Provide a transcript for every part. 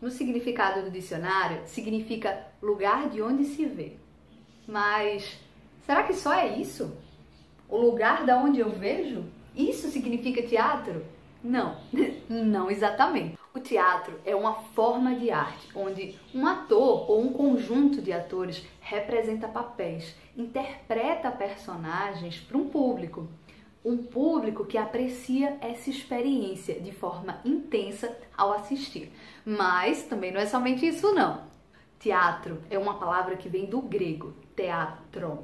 no significado do dicionário, significa lugar de onde se vê. Mas será que só é isso? O lugar da onde eu vejo? Isso significa teatro? Não, não exatamente. O teatro é uma forma de arte onde um ator ou um conjunto de atores representa papéis, interpreta personagens para um público. Um público que aprecia essa experiência de forma intensa ao assistir. Mas também não é somente isso não. Teatro é uma palavra que vem do grego, teatron,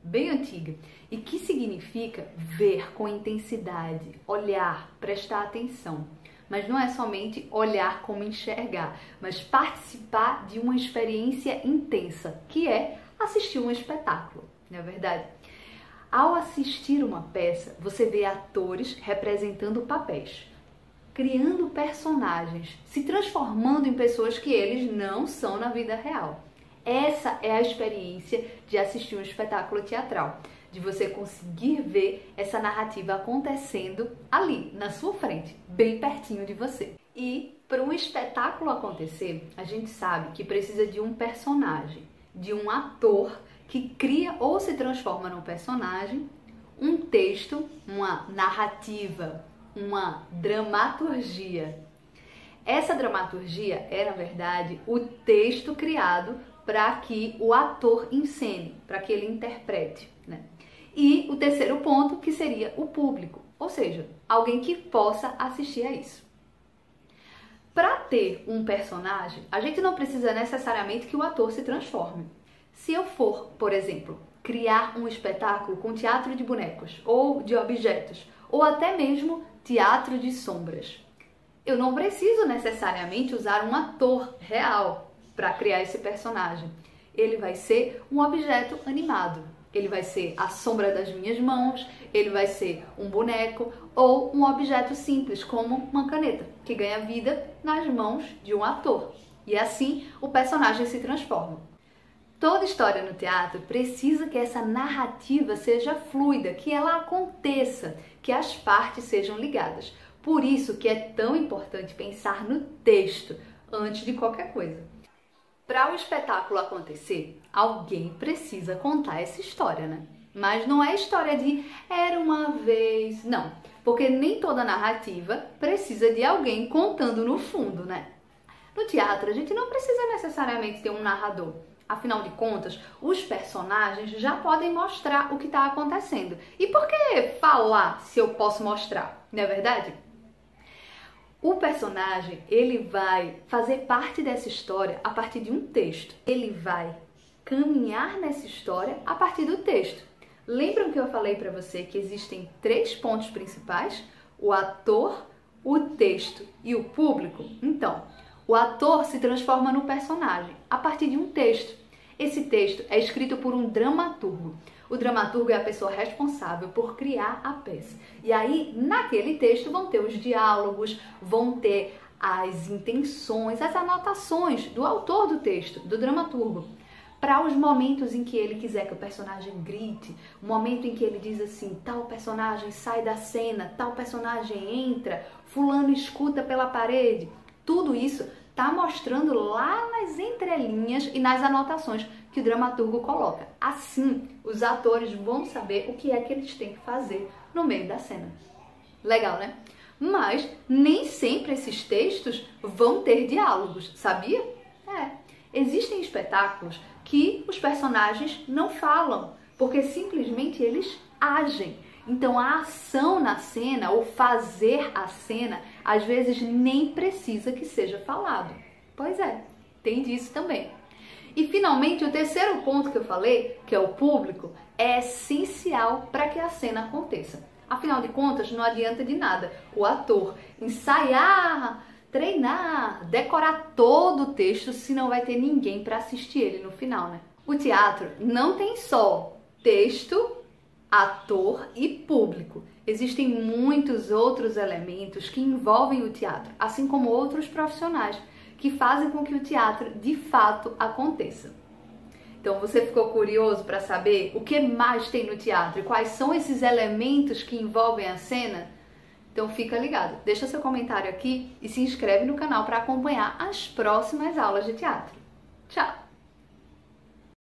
bem antiga, e que significa ver com intensidade, olhar, prestar atenção. Mas não é somente olhar como enxergar, mas participar de uma experiência intensa, que é assistir um espetáculo, não é verdade? Ao assistir uma peça, você vê atores representando papéis, criando personagens, se transformando em pessoas que eles não são na vida real. Essa é a experiência de assistir um espetáculo teatral, de você conseguir ver essa narrativa acontecendo ali, na sua frente, bem pertinho de você. E para um espetáculo acontecer, a gente sabe que precisa de um personagem, de um ator que cria ou se transforma num personagem, um texto, uma narrativa, uma dramaturgia. Essa dramaturgia é, na verdade, o texto criado para que o ator encene, para que ele interprete, né? E o terceiro ponto, que seria o público, ou seja, alguém que possa assistir a isso. Para ter um personagem, a gente não precisa necessariamente que o ator se transforme. Se eu for, por exemplo, criar um espetáculo com teatro de bonecos, ou de objetos, ou até mesmo teatro de sombras, eu não preciso necessariamente usar um ator real para criar esse personagem. Ele vai ser um objeto animado, ele vai ser a sombra das minhas mãos, ele vai ser um boneco ou um objeto simples, como uma caneta, que ganha vida nas mãos de um ator. E assim o personagem se transforma. Toda história no teatro precisa que essa narrativa seja fluida, que ela aconteça, que as partes sejam ligadas. Por isso que é tão importante pensar no texto antes de qualquer coisa. Para o espetáculo acontecer, alguém precisa contar essa história, né? Mas não é história de era uma vez, não. Porque nem toda narrativa precisa de alguém contando no fundo, né? No teatro, a gente não precisa necessariamente ter um narrador. Afinal de contas, os personagens já podem mostrar o que está acontecendo. E por que falar se eu posso mostrar? Não é verdade? O personagem, ele vai fazer parte dessa história a partir de um texto. Ele vai caminhar nessa história a partir do texto. Lembram que eu falei para você que existem 3 pontos principais? O ator, o texto e o público? Então, o ator se transforma no personagem a partir de um texto. Esse texto é escrito por um dramaturgo. O dramaturgo é a pessoa responsável por criar a peça. E aí, naquele texto, vão ter os diálogos, vão ter as intenções, as anotações do autor do texto, do dramaturgo. Para os momentos em que ele quiser que o personagem grite, o momento em que ele diz assim, tal personagem sai da cena, tal personagem entra, fulano escuta pela parede. Tudo isso está mostrando lá nas entrelinhas e nas anotações que o dramaturgo coloca. Assim, os atores vão saber o que é que eles têm que fazer no meio da cena. Legal, né? Mas nem sempre esses textos vão ter diálogos, sabia? Existem espetáculos que os personagens não falam, porque simplesmente eles agem. Então a ação na cena, ou fazer a cena, às vezes nem precisa que seja falado. Pois é, tem disso também. E finalmente o terceiro ponto que eu falei, que é o público, é essencial para que a cena aconteça. Afinal de contas, não adianta de nada o ator ensaiar, treinar, decorar todo o texto se não vai ter ninguém para assistir ele no final, né? O teatro não tem só texto, ator e público. Existem muitos outros elementos que envolvem o teatro, assim como outros profissionais que fazem com que o teatro de fato aconteça. Então você ficou curioso para saber o que mais tem no teatro e quais são esses elementos que envolvem a cena? Então fica ligado, deixa seu comentário aqui e se inscreve no canal para acompanhar as próximas aulas de teatro. Tchau!